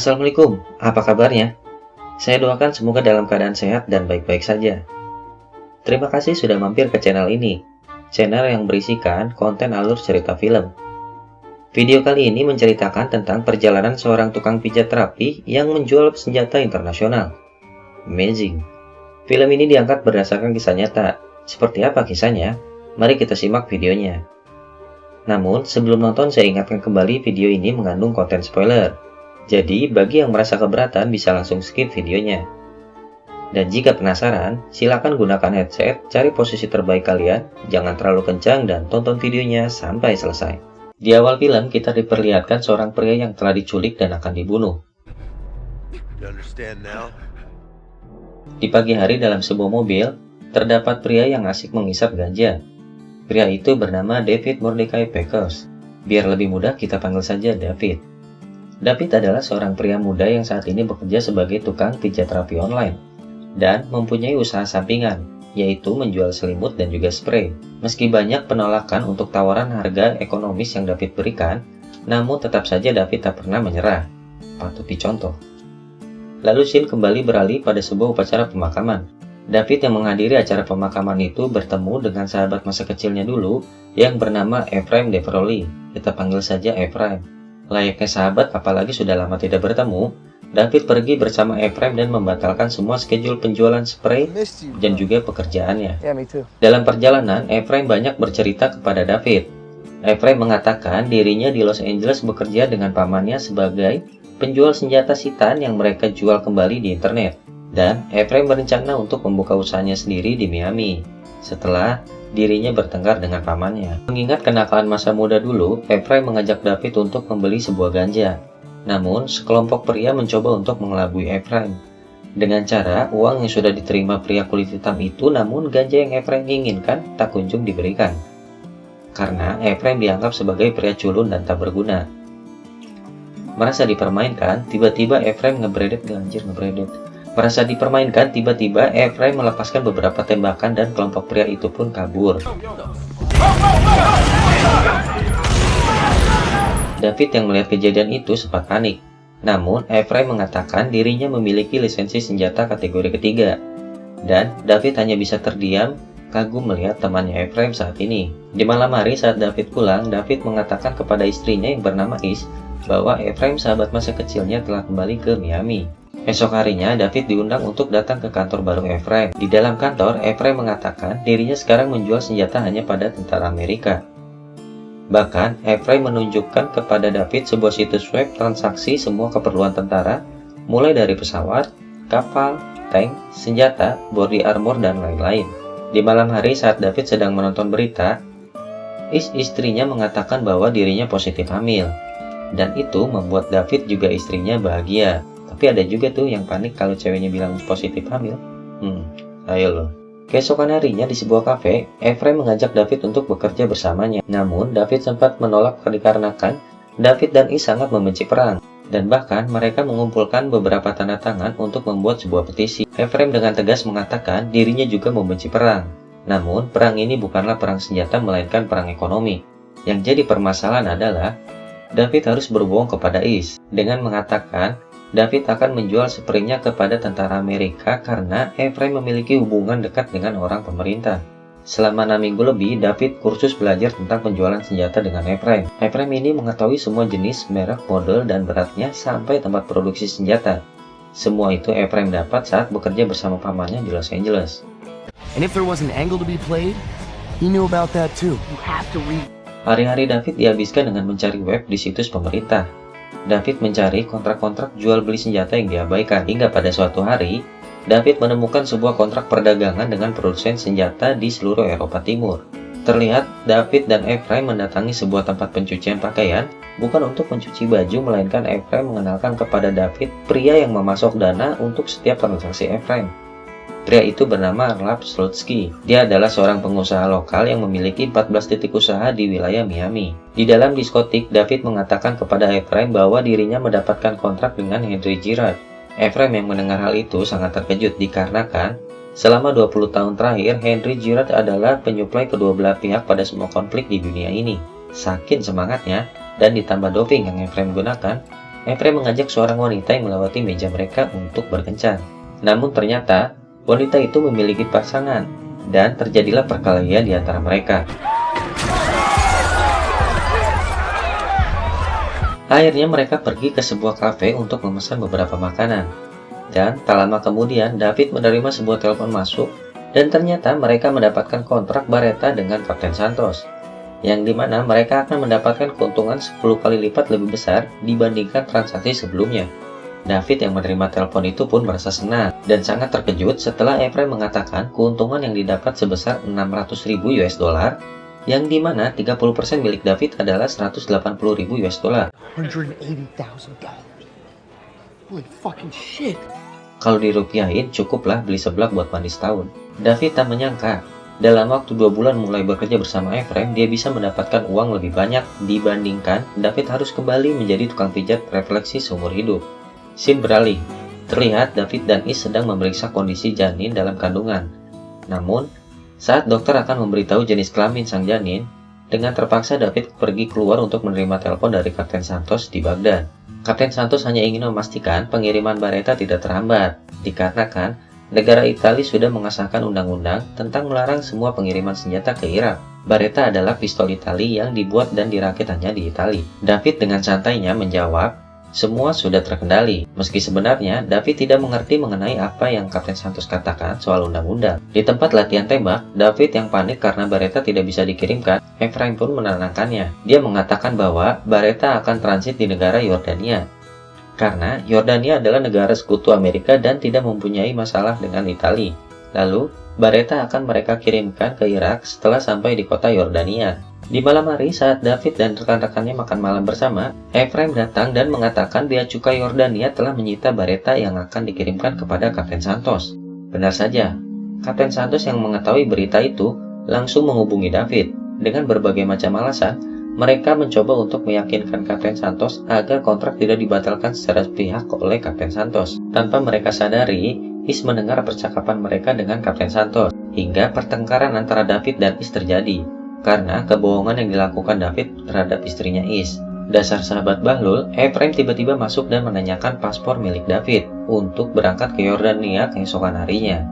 Assalamualaikum, apa kabarnya? Saya doakan semoga dalam keadaan sehat dan baik-baik saja. Terima kasih sudah mampir ke channel ini, channel yang berisikan konten alur cerita film. Video kali ini menceritakan tentang perjalanan seorang tukang pijat rapi yang menjual senjata internasional. Amazing. Film ini diangkat berdasarkan kisah nyata. Seperti apa kisahnya? Mari kita simak videonya. Namun, sebelum nonton saya ingatkan kembali video ini mengandung konten spoiler. Jadi, bagi yang merasa keberatan bisa langsung skip videonya. Dan jika penasaran, silakan gunakan headset, cari posisi terbaik kalian, jangan terlalu kencang dan tonton videonya sampai selesai. Di awal film, kita diperlihatkan seorang pria yang telah diculik dan akan dibunuh. Di pagi hari dalam sebuah mobil, terdapat pria yang asik menghisap ganja. Pria itu bernama David Mordecai Peckers. Biar lebih mudah kita panggil saja David. David adalah seorang pria muda yang saat ini bekerja sebagai tukang pijat rapi online dan mempunyai usaha sampingan, yaitu menjual selimut dan juga spray. Meski banyak penolakan untuk tawaran harga ekonomis yang David berikan, namun tetap saja David tak pernah menyerah. Patut dicontoh. Lalu scene kembali beralih pada sebuah upacara pemakaman. David yang menghadiri acara pemakaman itu bertemu dengan sahabat masa kecilnya dulu yang bernama Ephraim Deverly. Kita panggil saja Ephraim. Layaknya sahabat apalagi sudah lama tidak bertemu, David pergi bersama Ephraim dan membatalkan semua schedule penjualan spray dan juga pekerjaannya. Dalam perjalanan, Ephraim banyak bercerita kepada David. Ephraim mengatakan dirinya di Los Angeles bekerja dengan pamannya sebagai penjual senjata sitaan yang mereka jual kembali di internet. Dan Ephraim berencana untuk membuka usahanya sendiri di Miami setelah dirinya bertengkar dengan pamannya. Mengingat kenakalan masa muda dulu, Ephraim mengajak David untuk membeli sebuah ganja. Namun, sekelompok pria mencoba untuk mengelabui Ephraim dengan cara uang yang sudah diterima pria kulit hitam itu, namun ganja yang Ephraim inginkan tak kunjung diberikan. Karena Ephraim dianggap sebagai pria culun dan tak berguna. Merasa dipermainkan, tiba-tiba Ephraim ngebredet. Merasa dipermainkan, tiba-tiba Ephraim melepaskan beberapa tembakan dan kelompok pria itu pun kabur. David yang melihat kejadian itu sempat panik. Namun, Ephraim mengatakan dirinya memiliki lisensi senjata kategori ketiga. Dan David hanya bisa terdiam, kagum melihat temannya Ephraim saat ini. Di malam hari saat David pulang, David mengatakan kepada istrinya yang bernama Is bahwa Ephraim sahabat masa kecilnya telah kembali ke Miami. Esok harinya, David diundang untuk datang ke kantor baru Ephraim. Di dalam kantor, Ephraim mengatakan dirinya sekarang menjual senjata hanya pada tentara Amerika. Bahkan, Ephraim menunjukkan kepada David sebuah situs web transaksi semua keperluan tentara, mulai dari pesawat, kapal, tank, senjata, body armor, dan lain-lain. Di malam hari saat David sedang menonton berita, istrinya mengatakan bahwa dirinya positif hamil. Dan itu membuat David juga istrinya bahagia. Tapi ada juga tuh yang panik kalau ceweknya bilang positif hamil. Ayo loh. Keesokan harinya di sebuah kafe, Ephraim mengajak David untuk bekerja bersamanya. Namun, David sempat menolak dikarenakan David dan Is sangat membenci perang. Dan bahkan mereka mengumpulkan beberapa tanda tangan untuk membuat sebuah petisi. Ephraim dengan tegas mengatakan dirinya juga membenci perang. Namun, perang ini bukanlah perang senjata melainkan perang ekonomi. Yang jadi permasalahan adalah David harus berbohong kepada Is dengan mengatakan David akan menjual spraynya kepada tentara Amerika karena Ephraim memiliki hubungan dekat dengan orang pemerintah. Selama 6 minggu lebih, David kursus belajar tentang penjualan senjata dengan Ephraim. Ephraim ini mengetahui semua jenis, merek, model, dan beratnya sampai tempat produksi senjata. Semua itu Ephraim dapat saat bekerja bersama pamannya di Los Angeles. And if there was an angle to be played, he knew about that too. Hari-hari David dihabiskan dengan mencari web di situs pemerintah. David mencari kontrak-kontrak jual beli senjata yang diabaikan, hingga pada suatu hari, David menemukan sebuah kontrak perdagangan dengan produsen senjata di seluruh Eropa Timur. Terlihat, David dan Ephraim mendatangi sebuah tempat pencucian pakaian, bukan untuk mencuci baju, melainkan Ephraim mengenalkan kepada David pria yang memasok dana untuk setiap transaksi Ephraim. Pria itu bernama Ralph Slutsky. Dia adalah seorang pengusaha lokal yang memiliki 14 titik usaha di wilayah Miami. Di dalam diskotik, David mengatakan kepada Ephraim bahwa dirinya mendapatkan kontrak dengan Henry Girard. Ephraim yang mendengar hal itu sangat terkejut dikarenakan selama 20 tahun terakhir, Henry Girard adalah penyuplai kedua belah pihak pada semua konflik di dunia ini. Saking semangatnya dan ditambah doping yang Ephraim gunakan, Efraim mengajak seorang wanita yang melewati meja mereka untuk berkencan. Namun ternyata, wanita itu memiliki pasangan, dan terjadilah perkelahian di antara mereka. Akhirnya mereka pergi ke sebuah kafe untuk memesan beberapa makanan. Dan tak lama kemudian, David menerima sebuah telepon masuk, dan ternyata mereka mendapatkan kontrak Baretta dengan Kapten Santos, yang dimana mereka akan mendapatkan keuntungan 10 kali lipat lebih besar dibandingkan transaksi sebelumnya. David yang menerima telepon itu pun merasa senang dan sangat terkejut setelah Efraim mengatakan keuntungan yang didapat sebesar 600.000 US dollar, yang dimana 30% milik David adalah 180.000 US dollar. $180,000. Holy fucking shit. Kalau dirupiahin cukuplah beli seblak buat mandi setahun. David tak menyangka, dalam waktu 2 bulan mulai bekerja bersama Efraim, dia bisa mendapatkan uang lebih banyak dibandingkan David harus kembali menjadi tukang pijat refleksi seumur hidup. Scene beralih. Terlihat David dan Is sedang memeriksa kondisi janin dalam kandungan. Namun, saat dokter akan memberitahu jenis kelamin sang janin, dengan terpaksa David pergi keluar untuk menerima telepon dari Kapten Santos di Baghdad. Kapten Santos hanya ingin memastikan pengiriman Baretta tidak terhambat, dikarenakan negara Italia sudah mengesahkan undang-undang tentang melarang semua pengiriman senjata ke Irak. Baretta adalah pistol Italia yang dibuat dan dirakit hanya di Italia. David dengan santainya menjawab, semua sudah terkendali, meski sebenarnya David tidak mengerti mengenai apa yang Kapten Santos katakan soal undang-undang. Di tempat latihan tembak, David yang panik karena Baretta tidak bisa dikirimkan, Efraim pun menenangkannya. Dia mengatakan bahwa Baretta akan transit di negara Yordania, karena Yordania adalah negara sekutu Amerika dan tidak mempunyai masalah dengan Italia. Lalu, Baretta akan mereka kirimkan ke Irak setelah sampai di kota Yordania. Di malam hari saat David dan rekan-rekannya makan malam bersama, Efraim datang dan mengatakan bea cukai Yordania telah menyita Baretta yang akan dikirimkan kepada Kapten Santos. Benar saja, Kapten Santos yang mengetahui berita itu langsung menghubungi David. Dengan berbagai macam alasan, mereka mencoba untuk meyakinkan Kapten Santos agar kontrak tidak dibatalkan secara sepihak oleh Kapten Santos. Tanpa mereka sadari, Is mendengar percakapan mereka dengan Kapten Santos, hingga pertengkaran antara David dan Is terjadi karena kebohongan yang dilakukan David terhadap istrinya Is. Dasar sahabat Bahlul, Efraim tiba-tiba masuk dan menanyakan paspor milik David untuk berangkat ke Yordania keesokan harinya.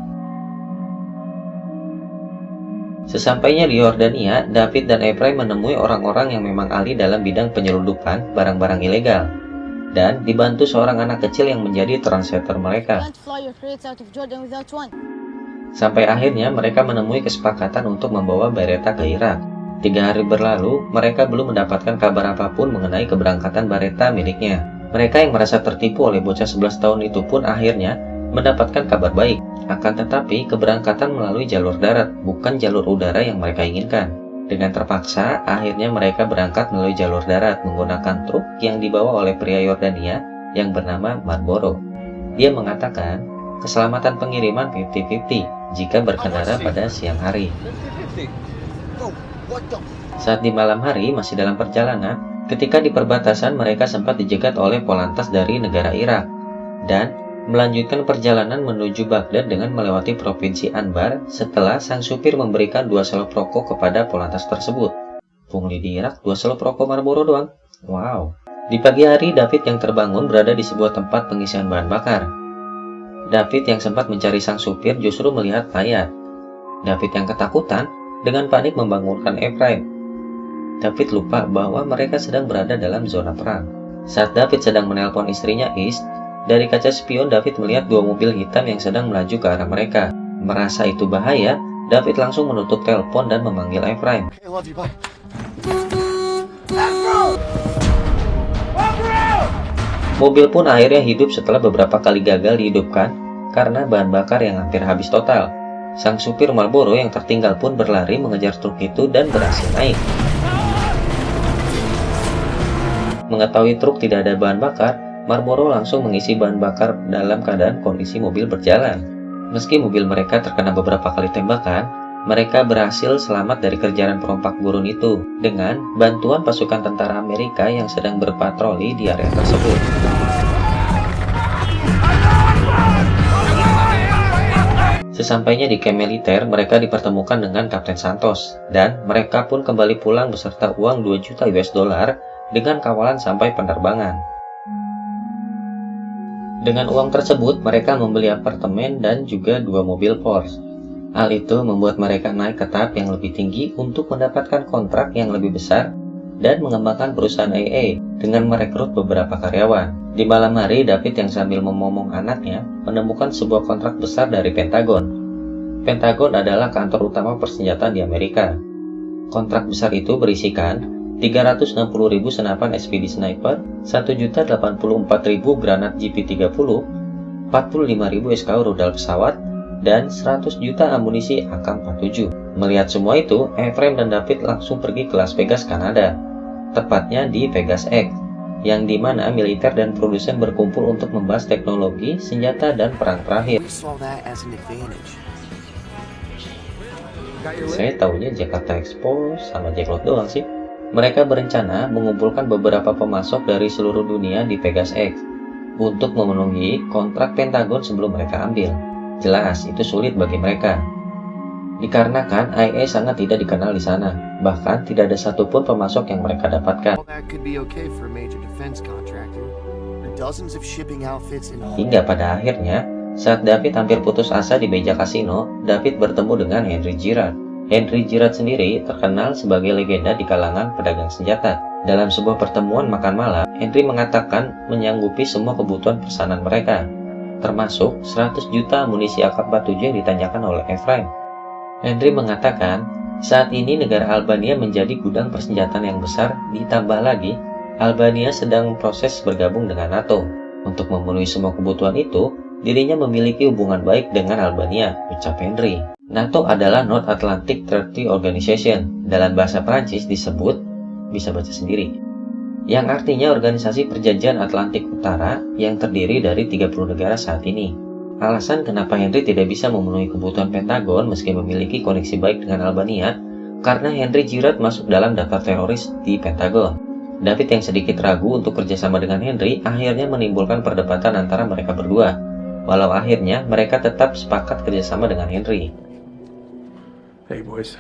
Sesampainya di Yordania, David dan Efraim menemui orang-orang yang memang ahli dalam bidang penyelundupan barang-barang ilegal, dan dibantu seorang anak kecil yang menjadi translator mereka. Sampai akhirnya mereka menemui kesepakatan untuk membawa Baretta ke Irak. 3 hari berlalu, mereka belum mendapatkan kabar apapun mengenai keberangkatan Baretta miliknya. Mereka yang merasa tertipu oleh bocah 11 tahun itu pun akhirnya mendapatkan kabar baik. Akan tetapi, keberangkatan melalui jalur darat, bukan jalur udara yang mereka inginkan. Dengan terpaksa, akhirnya mereka berangkat melalui jalur darat menggunakan truk yang dibawa oleh pria Yordania yang bernama Marlboro. Dia mengatakan, keselamatan pengiriman 50-50 jika berkendara pada siang hari. Saat di malam hari masih dalam perjalanan, ketika di perbatasan mereka sempat dijegat oleh Polantas dari negara Irak dan melanjutkan perjalanan menuju Baghdad dengan melewati provinsi Anbar setelah sang supir memberikan 2 selop rokok kepada Polantas tersebut. Pungli di Irak 2 selop rokok Marlboro doang? Wow. Di pagi hari, David yang terbangun berada di sebuah tempat pengisian bahan bakar. David yang sempat mencari sang supir justru melihat mayat. David yang ketakutan dengan panik membangunkan Efraim. David lupa bahwa mereka sedang berada dalam zona perang. Saat David sedang menelpon istrinya Is, dari kaca spion David melihat 2 mobil hitam yang sedang melaju ke arah mereka. Merasa itu bahaya, David langsung menutup telepon dan memanggil Efraim. I love you, bye. Mobil pun akhirnya hidup setelah beberapa kali gagal dihidupkan karena bahan bakar yang hampir habis total. Sang supir Marlboro yang tertinggal pun berlari mengejar truk itu dan berhasil naik. Mengetahui truk tidak ada bahan bakar, Marlboro langsung mengisi bahan bakar dalam keadaan kondisi mobil berjalan. Meski mobil mereka terkena beberapa kali tembakan, mereka berhasil selamat dari kejaran perompak gurun itu dengan bantuan pasukan tentara Amerika yang sedang berpatroli di area tersebut. Sesampainya di camp militer, mereka dipertemukan dengan Kapten Santos dan mereka pun kembali pulang beserta uang 2 juta US dollar dengan kawalan sampai penerbangan. Dengan uang tersebut, mereka membeli apartemen dan juga 2 mobil Porsche. Hal itu membuat mereka naik ke tahap yang lebih tinggi untuk mendapatkan kontrak yang lebih besar dan mengembangkan perusahaan AA dengan merekrut beberapa karyawan. Di malam hari, David yang sambil memomong anaknya menemukan sebuah kontrak besar dari Pentagon. Pentagon adalah kantor utama persenjataan di Amerika. Kontrak besar itu berisikan 360.000 senapan SPD sniper, 1.084.000 granat GP30, 45.000 SKU rudal pesawat, dan 100 juta amunisi AK-47. Melihat semua itu, Ephraim dan David langsung pergi ke Las Vegas, Kanada, tepatnya di Vegas X, yang dimana militer dan produsen berkumpul untuk membahas teknologi, senjata, dan perang terakhir. Saya tahunya Jakarta Expo sama Jacklot doang sih. Mereka berencana mengumpulkan beberapa pemasok dari seluruh dunia di Vegas X untuk memenuhi kontrak Pentagon sebelum mereka ambil. Jelas, itu sulit bagi mereka. Dikarenakan IA sangat tidak dikenal di sana, bahkan tidak ada satupun pemasok yang mereka dapatkan. Hingga pada akhirnya, saat David hampir putus asa di meja kasino, David bertemu dengan Henry Girard. Henry Girard sendiri terkenal sebagai legenda di kalangan pedagang senjata. Dalam sebuah pertemuan makan malam, Henry mengatakan menyanggupi semua kebutuhan pesanan mereka, termasuk 100 juta amunisi AK-47 yang ditanyakan oleh Ephraim. Henry mengatakan, saat ini negara Albania menjadi gudang persenjataan yang besar, ditambah lagi, Albania sedang proses bergabung dengan NATO. Untuk memenuhi semua kebutuhan itu, dirinya memiliki hubungan baik dengan Albania, ucap Henry. NATO adalah North Atlantic Treaty Organization, dalam bahasa Prancis disebut, bisa baca sendiri, yang artinya Organisasi Perjanjian Atlantik Utara yang terdiri dari 30 negara saat ini. Alasan kenapa Henry tidak bisa memenuhi kebutuhan Pentagon meski memiliki koneksi baik dengan Albania, karena Henry Girard masuk dalam daftar teroris di Pentagon. David yang sedikit ragu untuk kerjasama dengan Henry akhirnya menimbulkan perdebatan antara mereka berdua, walau akhirnya mereka tetap sepakat kerjasama dengan Henry. Hey boys,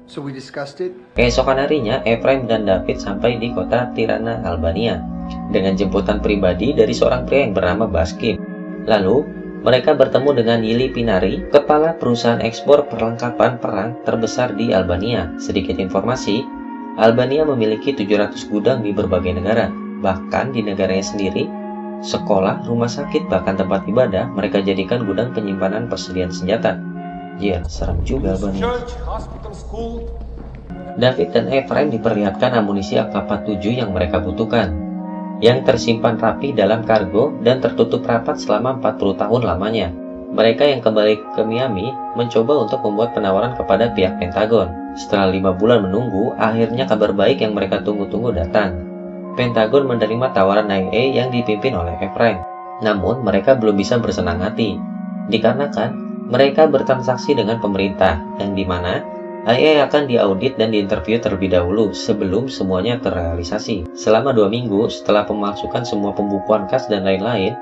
so we discussed it. Keesokan harinya, Ephraim dan David sampai di kota Tirana, Albania, dengan jemputan pribadi dari seorang pria yang bernama Baskim. Lalu, mereka bertemu dengan Yili Pinari, kepala perusahaan ekspor perlengkapan perang terbesar di Albania. Sedikit informasi, Albania memiliki 700 gudang di berbagai negara, bahkan di negaranya sendiri, sekolah, rumah sakit, bahkan tempat ibadah, mereka jadikan gudang penyimpanan persediaan senjata. Serem juga Albania. David dan Ephraim diperlihatkan amunisi AK-47 yang mereka butuhkan, yang tersimpan rapi dalam kargo dan tertutup rapat selama 40 tahun lamanya. Mereka yang kembali ke Miami mencoba untuk membuat penawaran kepada pihak Pentagon. Setelah 5 bulan menunggu, akhirnya kabar baik yang mereka tunggu-tunggu datang. Pentagon menerima tawaran IA yang dipimpin oleh Ephraim. Namun, mereka belum bisa bersenang hati, dikarenakan mereka bertransaksi dengan pemerintah, yang dimana IA akan diaudit dan diinterview terlebih dahulu sebelum semuanya terrealisasi. Selama 2 minggu setelah pemasukan semua pembukuan kas dan lain-lain,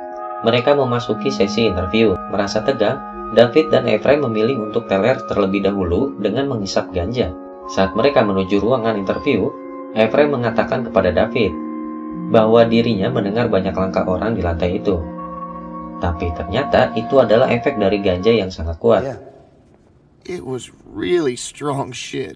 mereka memasuki sesi interview. Merasa tegang, David dan Ephraim memilih untuk teler terlebih dahulu dengan menghisap ganja. Saat mereka menuju ruangan interview, Ephraim mengatakan kepada David bahwa dirinya mendengar banyak langkah orang di lantai itu. Tapi ternyata itu adalah efek dari ganja yang sangat kuat. It was really strong shit.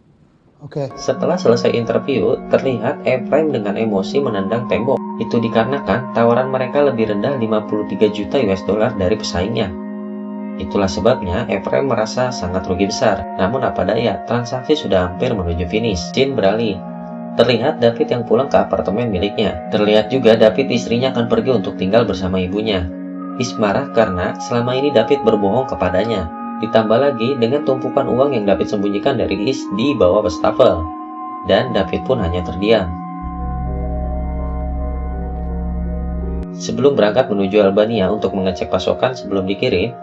Okay. Setelah selesai interview, terlihat Ephraim dengan emosi menendang tembok. Itu dikarenakan tawaran mereka lebih rendah 53 juta US dollar dari pesaingnya. Itulah sebabnya Ephraim merasa sangat rugi besar. Namun apa daya, transaksi sudah hampir menuju finish. Scene beralih. Terlihat David yang pulang ke apartemen miliknya. Terlihat juga David istrinya akan pergi untuk tinggal bersama ibunya. Is marah karena selama ini David berbohong kepadanya. Ditambah lagi dengan tumpukan uang yang David sembunyikan dari Is di bawah wastafel. Dan David pun hanya terdiam. Sebelum berangkat menuju Albania untuk mengecek pasokan sebelum dikirim,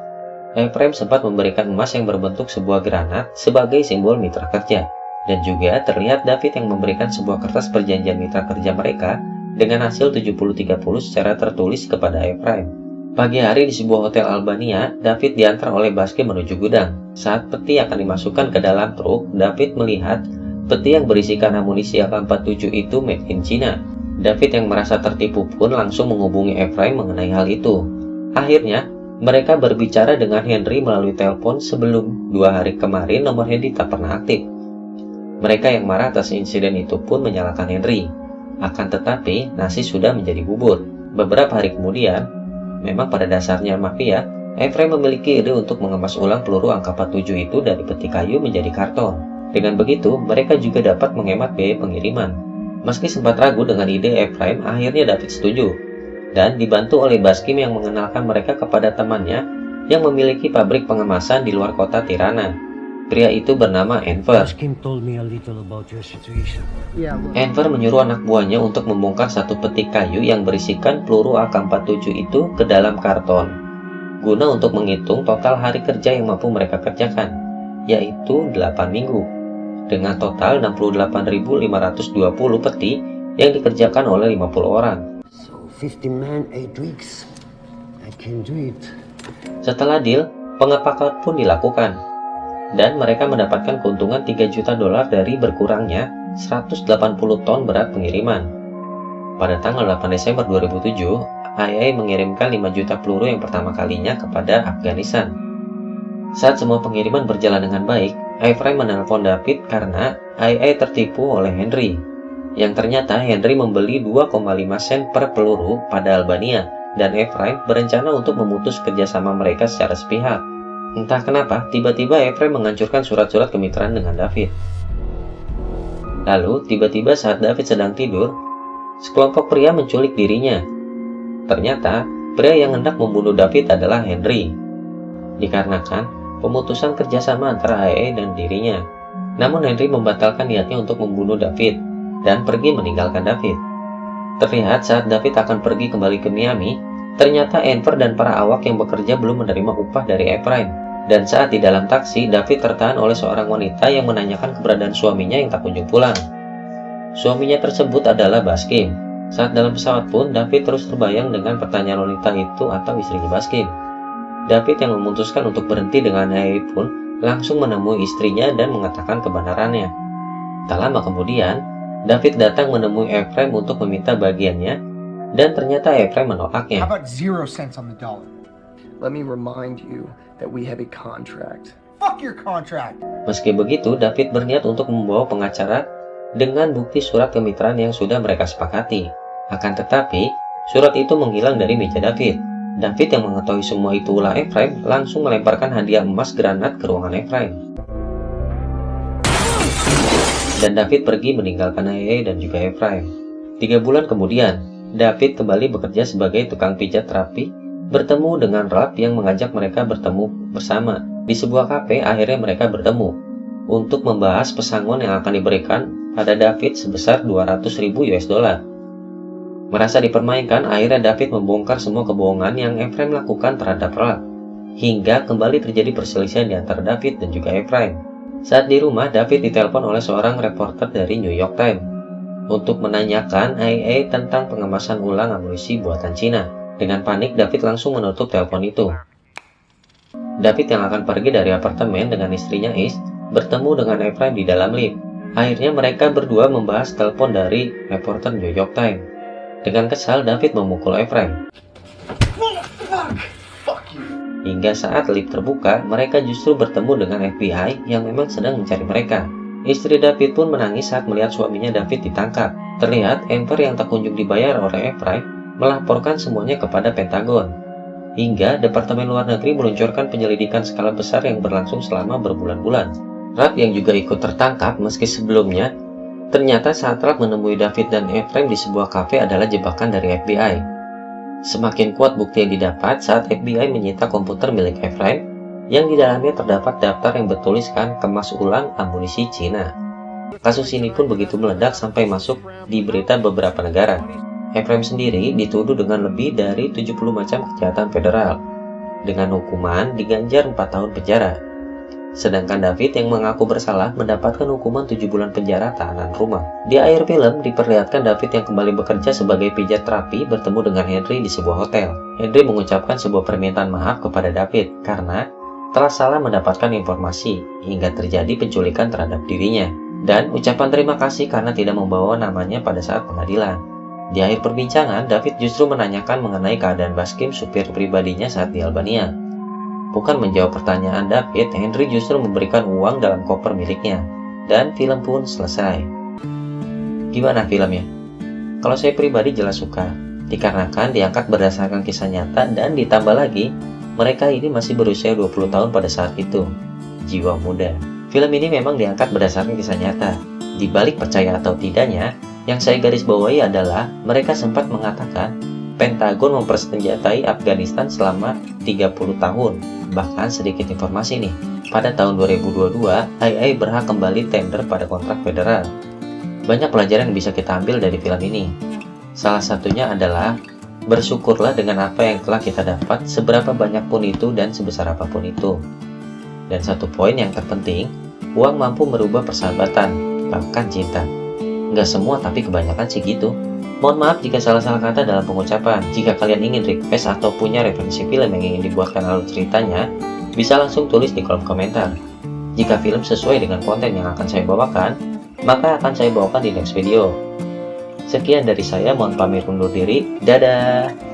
Ephraim sempat memberikan emas yang berbentuk sebuah granat sebagai simbol mitra kerja. Dan juga terlihat David yang memberikan sebuah kertas perjanjian mitra kerja mereka dengan hasil 70-30 secara tertulis kepada Ephraim. Pagi hari di sebuah hotel Albania, David diantar oleh Baskim menuju gudang. Saat peti akan dimasukkan ke dalam truk, David melihat peti yang berisikan amunisi AK-47 itu made in China. David yang merasa tertipu pun langsung menghubungi Ephraim mengenai hal itu. Akhirnya, mereka berbicara dengan Henry melalui telepon sebelum 2 hari kemarin nomor Henry tak pernah aktif. Mereka yang marah atas insiden itu pun menyalahkan Henry. Akan tetapi, nasi sudah menjadi bubur. Beberapa hari kemudian, memang pada dasarnya mafia, Ephraim memiliki ide untuk mengemas ulang peluru angka 47 itu dari peti kayu menjadi karton. Dengan begitu, mereka juga dapat menghemat biaya pengiriman. Meski sempat ragu dengan ide Ephraim, akhirnya David setuju. Dan dibantu oleh Baskim yang mengenalkan mereka kepada temannya yang memiliki pabrik pengemasan di luar kota Tirana. Pria itu bernama Enver. Baskim told me a little about your situation. Enver menyuruh anak buahnya untuk membongkar satu peti kayu yang berisikan peluru AK-47 itu ke dalam karton, guna untuk menghitung total hari kerja yang mampu mereka kerjakan, yaitu 8 minggu, dengan total 68.520 peti yang dikerjakan oleh 50 orang. 50 men, 8 weeks. I can do it. Setelah deal, pengepakan pun dilakukan, dan mereka mendapatkan keuntungan $3 juta dari berkurangnya 180 ton berat pengiriman. Pada tanggal 8 Desember 2007, IA mengirimkan 5 juta peluru yang pertama kalinya kepada Afghanistan. Saat semua pengiriman berjalan dengan baik, Ephraim menelpon David karena IA tertipu oleh Henry. Yang ternyata Henry membeli 2,5 sen per peluru pada Albania, dan Ephraim berencana untuk memutus kerjasama mereka secara sepihak. Entah kenapa, tiba-tiba Ephraim menghancurkan surat-surat kemitraan dengan David. Lalu, tiba-tiba saat David sedang tidur, sekelompok pria menculik dirinya. Ternyata, pria yang hendak membunuh David adalah Henry, dikarenakan pemutusan kerjasama antara IA dan dirinya. Namun Henry membatalkan niatnya untuk membunuh David dan pergi meninggalkan David. Terlihat saat David akan pergi kembali ke Miami, ternyata Enver dan para awak yang bekerja belum menerima upah dari Ephraim. Dan saat di dalam taksi, David tertahan oleh seorang wanita yang menanyakan keberadaan suaminya yang tak kunjung pulang. Suaminya tersebut adalah Baskim. Saat dalam pesawat pun, David terus terbayang dengan pertanyaan wanita itu atau istrinya Baskim. David yang memutuskan untuk berhenti dengan IA pun langsung menemui istrinya dan mengatakan kebenarannya. Tak lama kemudian, David datang menemui Ephraim untuk meminta bagiannya, dan ternyata Ephraim menolaknya. How about 0 cents on the dollar? Let me remind you that we have a contract. Fuck your contract. Meski begitu, David berniat untuk membawa pengacara dengan bukti surat kemitraan yang sudah mereka sepakati. Akan tetapi, surat itu menghilang dari meja David. David yang mengetahui semua itu ulah Ephraim langsung melemparkan hadiah emas granat ke ruangan Ephraim. Dan David pergi meninggalkan IA dan juga Ephraim. 3 bulan kemudian, David kembali bekerja sebagai tukang pijat rapi, bertemu dengan Ralph yang mengajak mereka bertemu bersama. Di sebuah kafe, akhirnya mereka bertemu untuk membahas pesangon yang akan diberikan pada David sebesar $200.000. Merasa dipermainkan, akhirnya David membongkar semua kebohongan yang Ephraim lakukan terhadap Ralph, hingga kembali terjadi perselisihan di antara David dan juga Ephraim. Saat di rumah, David ditelepon oleh seorang reporter dari New York Times untuk menanyakan IA tentang pengemasan ulang amunisi buatan Cina. Dengan panik, David langsung menutup telepon itu. David yang akan pergi dari apartemen dengan istrinya East bertemu dengan Ephraim di dalam lift. Akhirnya mereka berdua membahas telepon dari reporter New York Times. Dengan kesal, David memukul Ephraim. Hingga saat lift terbuka, mereka justru bertemu dengan FBI yang memang sedang mencari mereka. Istri David pun menangis saat melihat suaminya David ditangkap. Terlihat Enver yang tak kunjung dibayar oleh Ephraim melaporkan semuanya kepada Pentagon. Hingga Departemen Luar Negeri meluncurkan penyelidikan skala besar yang berlangsung selama berbulan-bulan. Ralph yang juga ikut tertangkap meski sebelumnya, ternyata saat Ralph menemui David dan Ephraim di sebuah kafe adalah jebakan dari FBI. Semakin kuat bukti yang didapat saat FBI menyita komputer milik Ephraim yang di dalamnya terdapat daftar yang bertuliskan kemas ulang amunisi Cina. Kasus ini pun begitu meledak sampai masuk di berita beberapa negara. Ephraim sendiri dituduh dengan lebih dari 70 macam kejahatan federal, dengan hukuman diganjar 4 tahun penjara. Sedangkan David yang mengaku bersalah mendapatkan hukuman 7 bulan penjara tahanan rumah. Di akhir film diperlihatkan David yang kembali bekerja sebagai pijat terapi bertemu dengan Henry di sebuah hotel. Henry mengucapkan sebuah permintaan maaf kepada David karena telah salah mendapatkan informasi hingga terjadi penculikan terhadap dirinya, dan ucapan terima kasih karena tidak membawa namanya pada saat pengadilan. Di akhir perbincangan, David justru menanyakan mengenai keadaan Baskim, supir pribadinya saat di Albania. Bukan menjawab pertanyaan David, Henry justru memberikan uang dalam koper miliknya. Dan film pun selesai. Gimana filmnya? Kalau saya pribadi jelas suka, dikarenakan diangkat berdasarkan kisah nyata dan ditambah lagi, mereka ini masih berusia 20 tahun pada saat itu. Jiwa muda. Film ini memang diangkat berdasarkan kisah nyata. Di balik percaya atau tidaknya, yang saya garis bawahi adalah mereka sempat mengatakan Pentagon mempersenjatai Afghanistan selama 30 tahun. Bahkan sedikit informasi nih, pada tahun 2022, IA berhak kembali tender pada kontrak federal. Banyak pelajaran yang bisa kita ambil dari film ini. Salah satunya adalah bersyukurlah dengan apa yang telah kita dapat, seberapa banyak pun itu dan sebesar apapun itu. Dan satu poin yang terpenting, uang mampu merubah persahabatan, bahkan cinta. Nggak semua, tapi kebanyakan sih gitu. Mohon maaf jika salah-salah kata dalam pengucapan. Jika kalian ingin request atau punya referensi film yang ingin dibuatkan alur ceritanya, bisa langsung tulis di kolom komentar. Jika film sesuai dengan konten yang akan saya bawakan, maka akan saya bawakan di next video. Sekian dari saya, mohon pamit undur diri. Dadah!